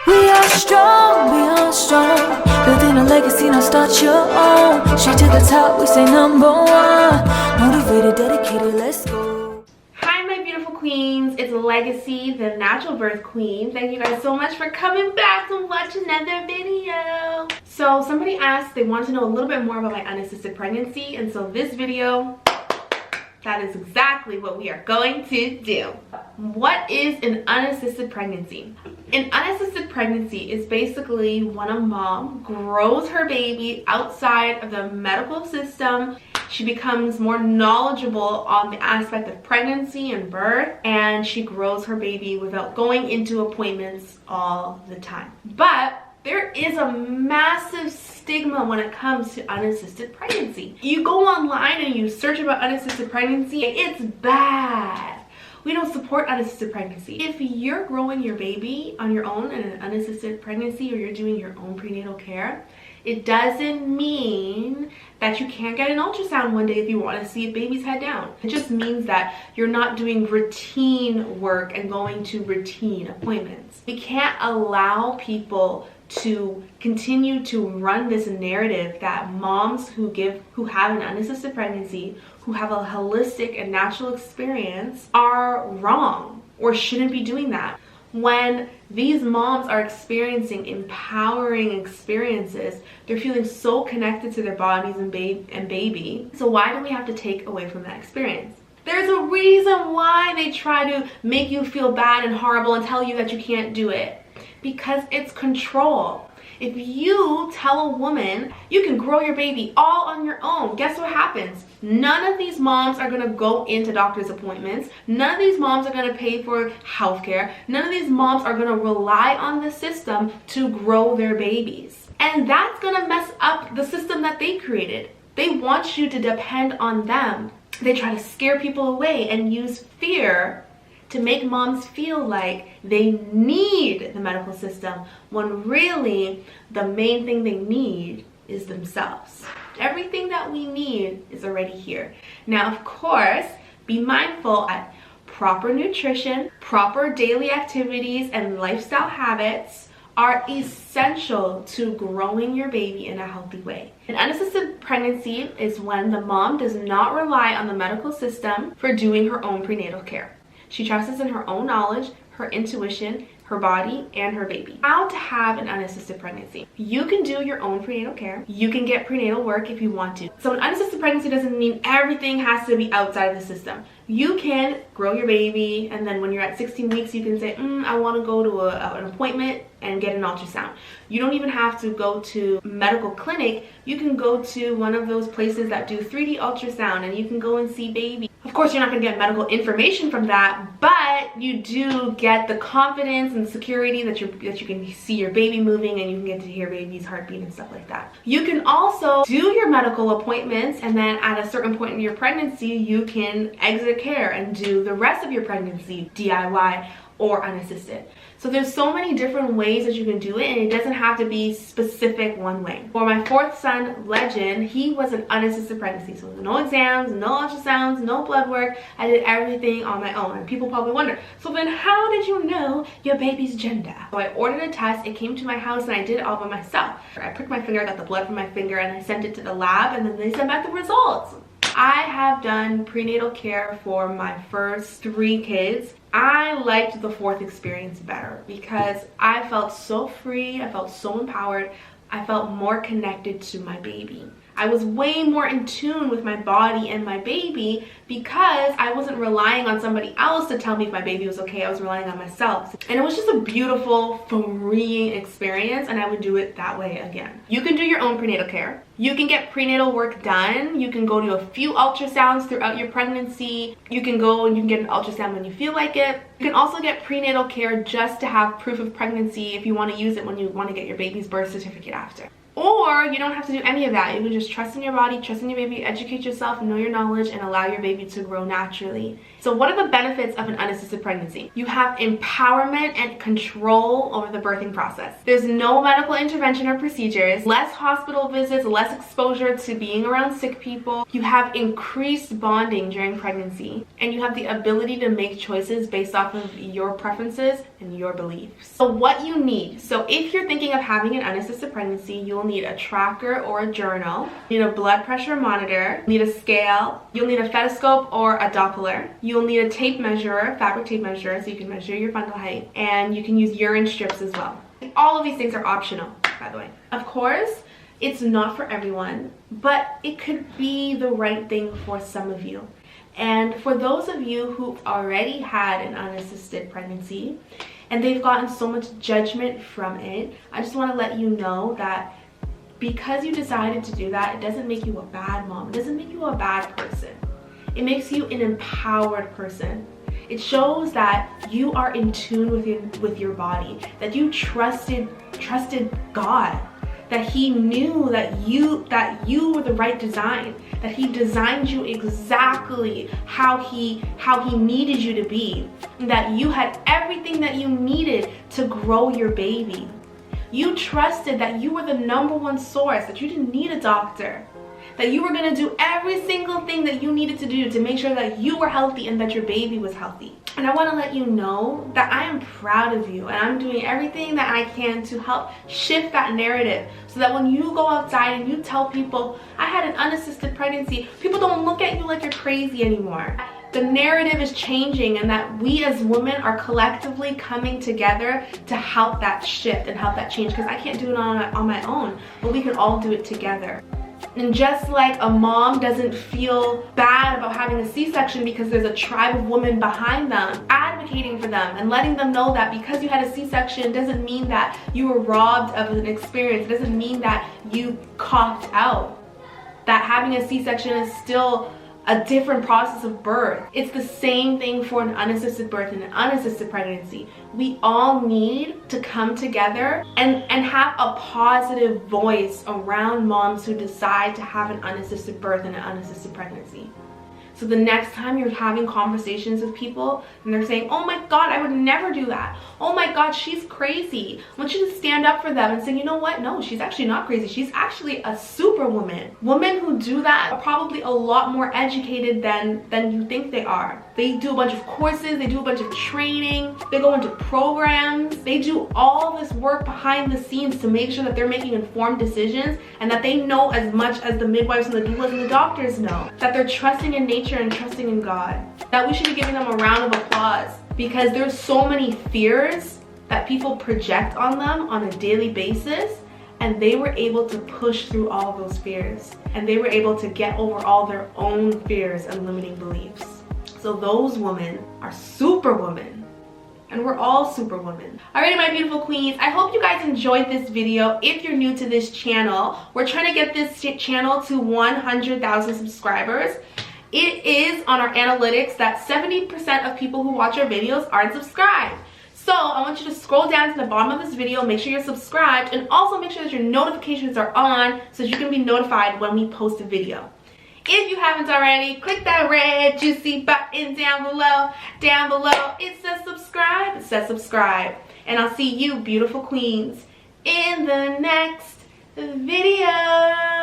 We are strong, building a legacy, now start your own. Straight to the top, we say number one. Motivated, dedicated, let's go. Hi my beautiful queens, it's Legacy, the natural birth queen. Thank you guys so much for coming back to watch another video. So somebody asked, they wanted to know a little bit more about my unassisted pregnancy, and so this video, that is exactly what we are going to do. What is an unassisted pregnancy? An unassisted pregnancy is basically when a mom grows her baby outside of the medical system. She becomes more knowledgeable on the aspect of pregnancy and birth, and she grows her baby without going into appointments all the time. But there is a massive stigma when it comes to unassisted pregnancy. You go online and you search about unassisted pregnancy, it's bad. We don't support unassisted pregnancy. If you're growing your baby on your own in an unassisted pregnancy, or you're doing your own prenatal care, it doesn't mean that you can't get an ultrasound one day if you want to see a baby's head down. It just means that you're not doing routine work and going to routine appointments. We can't allow people to continue to run this narrative that moms who have an unassisted pregnancy, who have a holistic and natural experience, are wrong or shouldn't be doing that. When these moms are experiencing empowering experiences, they're feeling so connected to their bodies and baby. So why do we have to take away from that experience? There's a reason why they try to make you feel bad and horrible and tell you that you can't do it. Because it's control. If you tell a woman you can grow your baby all on your own, guess what happens? None of these moms are gonna go into doctor's appointments. None of these moms are gonna pay for healthcare. None of these moms are gonna rely on the system to grow their babies. And that's gonna mess up the system that they created. They want you to depend on them. They try to scare people away and use fear to make moms feel like they need the medical system, when really the main thing they need is themselves. Everything that we need is already here. Now, of course, be mindful that proper nutrition, proper daily activities, and lifestyle habits are essential to growing your baby in a healthy way. An unassisted pregnancy is when the mom does not rely on the medical system for doing her own prenatal care. She trusts in her own knowledge, her intuition, her body, and her baby. How to have an unassisted pregnancy. You can do your own prenatal care. You can get prenatal work if you want to. So an unassisted pregnancy doesn't mean everything has to be outside of the system. You can grow your baby, and then when you're at 16 weeks, you can say, I want to go to an appointment and get an ultrasound. You don't even have to go to a medical clinic. You can go to one of those places that do 3D ultrasound, and you can go and see baby. Of course, you're not going to get medical information from that, but you do get the confidence and security that you can see your baby moving, and you can get to hear baby's heartbeat and stuff like that. You can also do your medical appointments, and then at a certain point in your pregnancy, you can exit care and do the rest of your pregnancy DIY or unassisted. So there's so many different ways that you can do it, and it doesn't have to be specific one way. For my fourth son, Legend, he was an unassisted pregnancy. So no exams, no ultrasounds, no blood work. I did everything on my own. And people probably wonder, so then how did you know your baby's gender? So I ordered a test, it came to my house, and I did it all by myself. I pricked my finger, got the blood from my finger, and I sent it to the lab, and then they sent back the results. I have done prenatal care for my first 3 kids. I liked the 4th experience better because I felt so free, I felt so empowered, I felt more connected to my baby. I was way more in tune with my body and my baby because I wasn't relying on somebody else to tell me if my baby was okay. I was relying on myself. And it was just a beautiful, freeing experience, and I would do it that way again. You can do your own prenatal care. You can get prenatal work done. You can go to a few ultrasounds throughout your pregnancy. You can go and you can get an ultrasound when you feel like it. You can also get prenatal care just to have proof of pregnancy if you want to use it when you want to get your baby's birth certificate after. Or you don't have to do any of that. You can just trust in your body, trust in your baby, educate yourself, know your knowledge, and allow your baby to grow naturally. So what are the benefits of an unassisted pregnancy? You have empowerment and control over the birthing process. There's no medical intervention or procedures, less hospital visits, less exposure to being around sick people. You have increased bonding during pregnancy, and you have the ability to make choices based off of your preferences and your beliefs. So what you need, so if you're thinking of having an unassisted pregnancy, you'll need a tracker or a journal, you need a blood pressure monitor, you need a scale, you'll need a stethoscope or a Doppler, you'll need a tape measure, fabric tape measure, so you can measure your fundal height, and you can use urine strips as well. All of these things are optional, by the way. Of course, it's not for everyone, but it could be the right thing for some of you. And for those of you who've already had an unassisted pregnancy and they've gotten so much judgment from it, I just want to let you know that because you decided to do that, it doesn't make you a bad mom. It doesn't make you a bad person. It makes you an empowered person. It shows that you are in tune with your body, that you trusted God, that he knew that you were the right design, that he designed you exactly how he needed you to be, and that you had everything that you needed to grow your baby. You trusted that you were the #1 source, that you didn't need a doctor, that you were going to do every single thing that you needed to do to make sure that you were healthy and that your baby was healthy. And I want to let you know that I am proud of you, and I'm doing everything that I can to help shift that narrative so that when you go outside and you tell people, I had an unassisted pregnancy, people don't look at you like you're crazy anymore. The narrative is changing, and that we as women are collectively coming together to help that shift and help that change, because I can't do it on my own, but we can all do it together. And just like a mom doesn't feel bad about having a C-section because there's a tribe of women behind them advocating for them and letting them know that because you had a C-section doesn't mean that you were robbed of an experience. It doesn't mean that you coughed out. That having a C-section is still a different process of birth. It's the same thing for an unassisted birth and an unassisted pregnancy. We all need to come together and have a positive voice around moms who decide to have an unassisted birth and an unassisted pregnancy. So the next time you're having conversations with people and they're saying, oh my God, I would never do that. Oh my God, she's crazy. I want you to stand up for them and say, you know what? No, she's actually not crazy. She's actually a superwoman. Women who do that are probably a lot more educated than you think they are. They do a bunch of courses, they do a bunch of training, they go into programs, they do all this work behind the scenes to make sure that they're making informed decisions and that they know as much as the midwives and the doulas and the doctors know, that they're trusting in nature and trusting in God. That we should be giving them a round of applause, because there's so many fears that people project on them on a daily basis, and they were able to push through all of those fears, and they were able to get over all their own fears and limiting beliefs. So those women are superwomen, and we're all superwomen. Alrighty, my beautiful queens, I hope you guys enjoyed this video. If you're new to this channel, we're trying to get this channel to 100,000 subscribers. It is on our analytics that 70% of people who watch our videos aren't subscribed. So I want you to scroll down to the bottom of this video, make sure you're subscribed, and also make sure that your notifications are on so that you can be notified when we post a video. If you haven't already, click that red juicy button down below. Down below, it says subscribe. It says subscribe. And I'll see you, beautiful queens, in the next video.